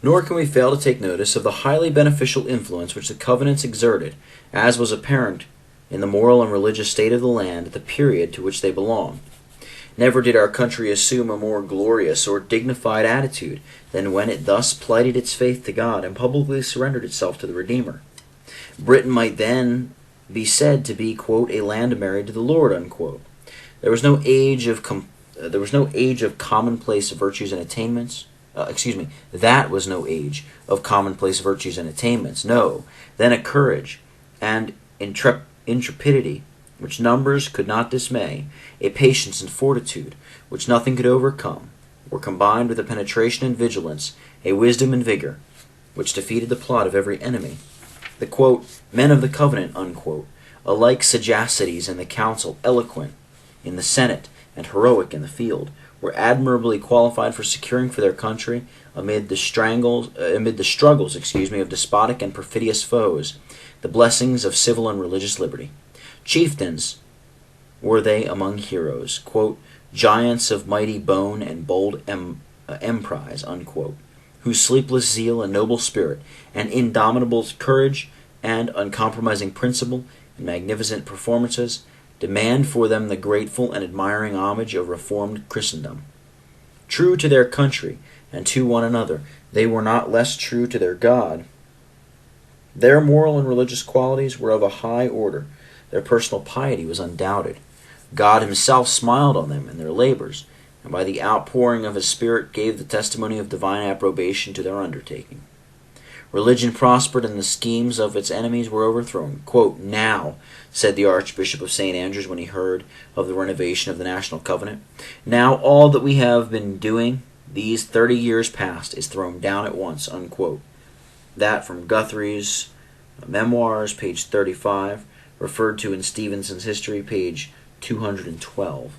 Nor can we fail to take notice of the highly beneficial influence which the covenants exerted, as was apparent in the moral and religious state of the land at the period to which they belong. Never did our country assume a more glorious or dignified attitude than when it thus plighted its faith to God and publicly surrendered itself to the Redeemer. Britain might then be said to be, quote, a land married to the Lord, unquote. There was no age of commonplace virtues and attainments. That was no age of commonplace virtues and attainments. No, then a courage and intrepidity which numbers could not dismay, a patience and fortitude which nothing could overcome, were combined with a penetration and vigilance, a wisdom and vigor, which defeated the plot of every enemy. The, quote, men of the covenant, unquote, alike sagacities in the council, eloquent in the senate, and heroic in the field, were admirably qualified for securing for their country, amid the struggles of despotic and perfidious foes, the blessings of civil and religious liberty. Chieftains were they among heroes, quote, giants of mighty bone and bold emprise, unquote, whose sleepless zeal and noble spirit, and indomitable courage, and uncompromising principle, and magnificent performances, demand for them the grateful and admiring homage of reformed Christendom. True to their country and to one another, they were not less true to their God. Their moral and religious qualities were of a high order. Their personal piety was undoubted. God himself smiled on them in their labors, and by the outpouring of his Spirit gave the testimony of divine approbation to their undertaking. Religion prospered, and the schemes of its enemies were overthrown. Quote, now, said the Archbishop of St. Andrews when he heard of the renovation of the National Covenant, now all that we have been doing these 30 years past is thrown down at once, unquote. That from Guthrie's Memoirs, page 35, referred to in Stevenson's History, page 212.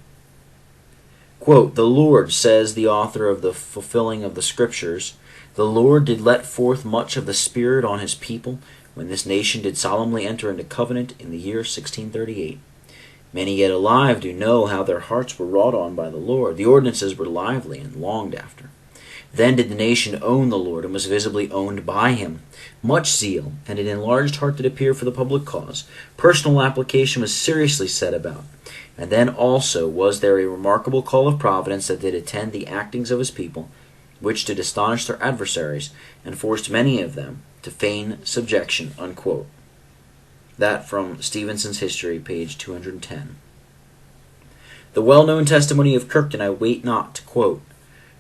Quote, the Lord, says the author of the fulfilling of the Scriptures, the Lord did let forth much of the Spirit on his people when this nation did solemnly enter into covenant in the year 1638. Many yet alive do know how their hearts were wrought on by the Lord. The ordinances were lively and longed after. Then did the nation own the Lord, and was visibly owned by him. Much zeal and an enlarged heart did appear for the public cause. Personal application was seriously set about. And then also was there a remarkable call of providence that did attend the actings of his people, which did astonish their adversaries, and forced many of them to feign subjection, unquote. That from Stevenson's History, page 210. The well-known testimony of Kirkton I wait not to quote,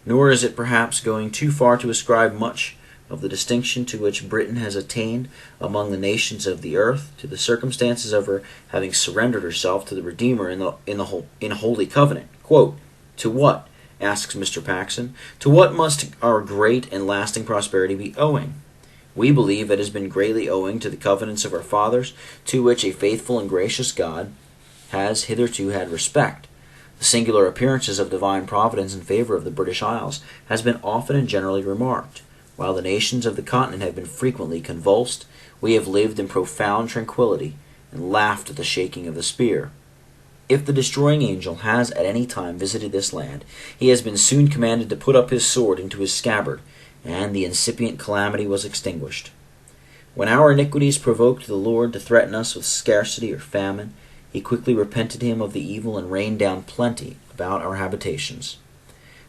nor is it perhaps going too far to ascribe much of the distinction to which Britain has attained among the nations of the earth to the circumstances of her having surrendered herself to the Redeemer in holy covenant. Quote, to what, asks Mr. Paxson, to what must our great and lasting prosperity be owing? We believe it has been greatly owing to the covenants of our fathers, to which a faithful and gracious God has hitherto had respect. The singular appearances of divine providence in favor of the British Isles has been often and generally remarked. While the nations of the continent have been frequently convulsed, we have lived in profound tranquillity, and laughed at the shaking of the spear. If the destroying angel has at any time visited this land, he has been soon commanded to put up his sword into his scabbard, and the incipient calamity was extinguished. When our iniquities provoked the Lord to threaten us with scarcity or famine, he quickly repented him of the evil and rained down plenty about our habitations.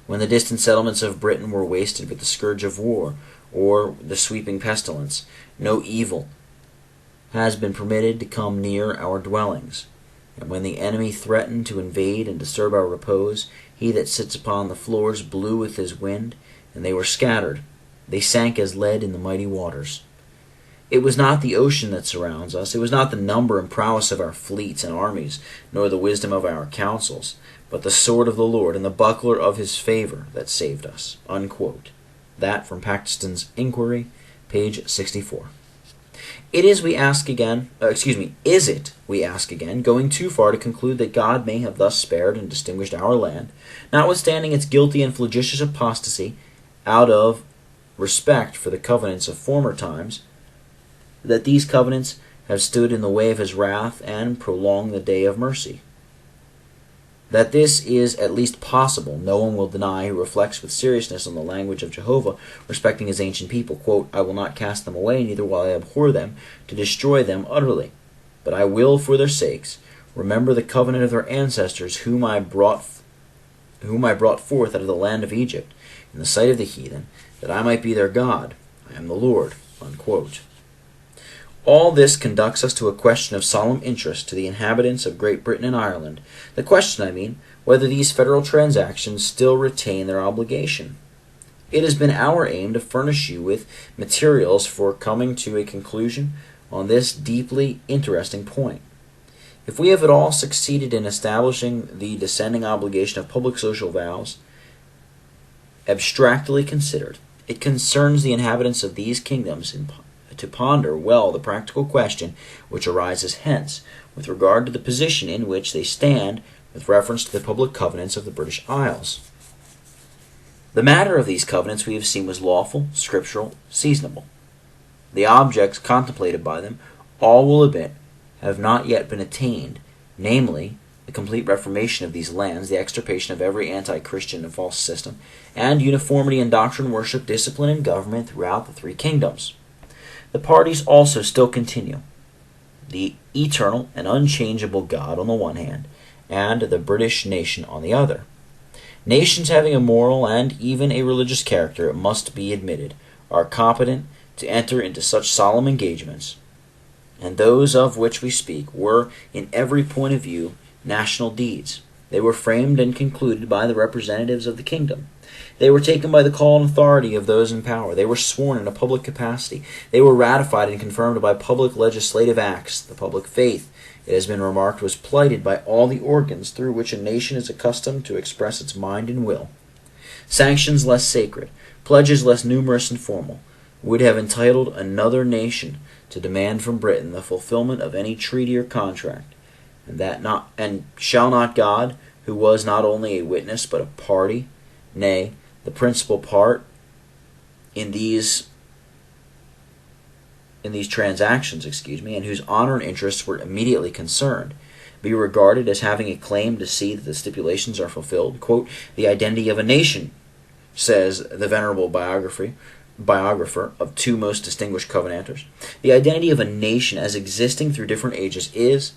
When the distant settlements of Britain were wasted with the scourge of war or the sweeping pestilence, no evil has been permitted to come near our dwellings. And when the enemy threatened to invade and disturb our repose, he that sits upon the floors blew with his wind, and they were scattered. They sank as lead in the mighty waters. It was not the ocean that surrounds us, it was not the number and prowess of our fleets and armies, nor the wisdom of our counsels, but the sword of the Lord and the buckler of his favor that saved us. Unquote. That from Paxton's Inquiry, page 64. Is it, we ask again, going too far to conclude that God may have thus spared and distinguished our land, notwithstanding its guilty and flagitious apostasy, out of respect for the covenants of former times, that these covenants have stood in the way of his wrath and prolonged the day of mercy? That this is at least possible, no one will deny who reflects with seriousness on the language of Jehovah respecting his ancient people. Quote, I will not cast them away, neither will I abhor them, to destroy them utterly. But I will, for their sakes, remember the covenant of their ancestors, whom I brought forth out of the land of Egypt, in the sight of the heathen, that I might be their God. I am the Lord. Unquote. All this conducts us to a question of solemn interest to the inhabitants of Great Britain and Ireland. The question, whether these federal transactions still retain their obligation. It has been our aim to furnish you with materials for coming to a conclusion on this deeply interesting point. If we have at all succeeded in establishing the descending obligation of public social vows, abstractly considered, it concerns the inhabitants of these kingdoms to ponder well the practical question which arises hence, with regard to the position in which they stand with reference to the public covenants of the British Isles. The matter of these covenants we have seen was lawful, scriptural, seasonable. The objects contemplated by them, all will admit, have not yet been attained, namely, the complete reformation of these lands, the extirpation of every anti-Christian and false system, and uniformity in doctrine, worship, discipline, and government throughout the three kingdoms. The parties also still continue: the eternal and unchangeable God on the one hand, and the British nation on the other. Nations having a moral and even a religious character, it must be admitted, are competent to enter into such solemn engagements, and those of which we speak were, in every point of view, national deeds. They were framed and concluded by the representatives of the kingdom. They were taken by the call and authority of those in power. They were sworn in a public capacity. They were ratified and confirmed by public legislative acts. The public faith, it has been remarked, was plighted by all the organs through which a nation is accustomed to express its mind and will. Sanctions less sacred, pledges less numerous and formal, would have entitled another nation to demand from Britain the fulfillment of any treaty or contract, and shall not God, who was not only a witness but a party, nay, the principal part in these transactions, and whose honor and interests were immediately concerned, be regarded as having a claim to see that the stipulations are fulfilled? Quote, the identity of a nation, says the venerable biographer of two most distinguished covenanters, the identity of a nation as existing through different ages is,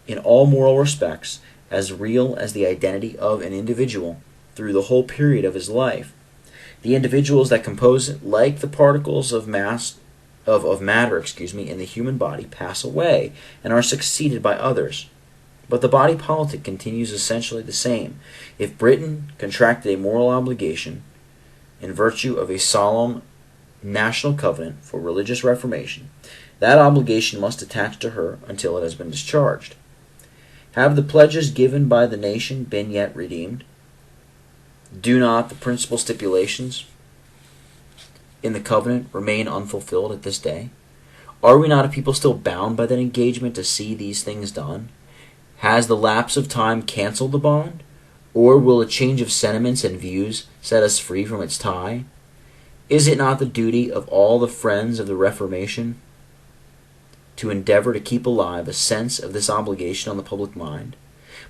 in all moral respects, as real as the identity of an individual through the whole period of his life. The individuals that compose it, like the particles of matter, in the human body, pass away and are succeeded by others. But the body politic continues essentially the same. If Britain contracted a moral obligation in virtue of a solemn national covenant for religious reformation, that obligation must attach to her until it has been discharged. Have the pledges given by the nation been yet redeemed? Do not the principal stipulations in the covenant remain unfulfilled at this day? Are we not a people still bound by that engagement to see these things done? Has the lapse of time canceled the bond? Or will a change of sentiments and views set us free from its tie? Is it not the duty of all the friends of the Reformation to endeavor to keep alive a sense of this obligation on the public mind?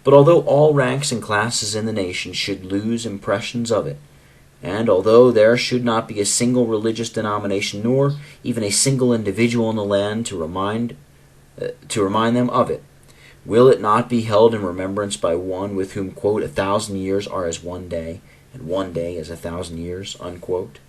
But although all ranks and classes in the nation should lose impressions of it, and although there should not be a single religious denomination, nor even a single individual in the land to remind them of it, will it not be held in remembrance by one with whom, quote, 1,000 years are as one day, and one day as 1,000 years, unquote?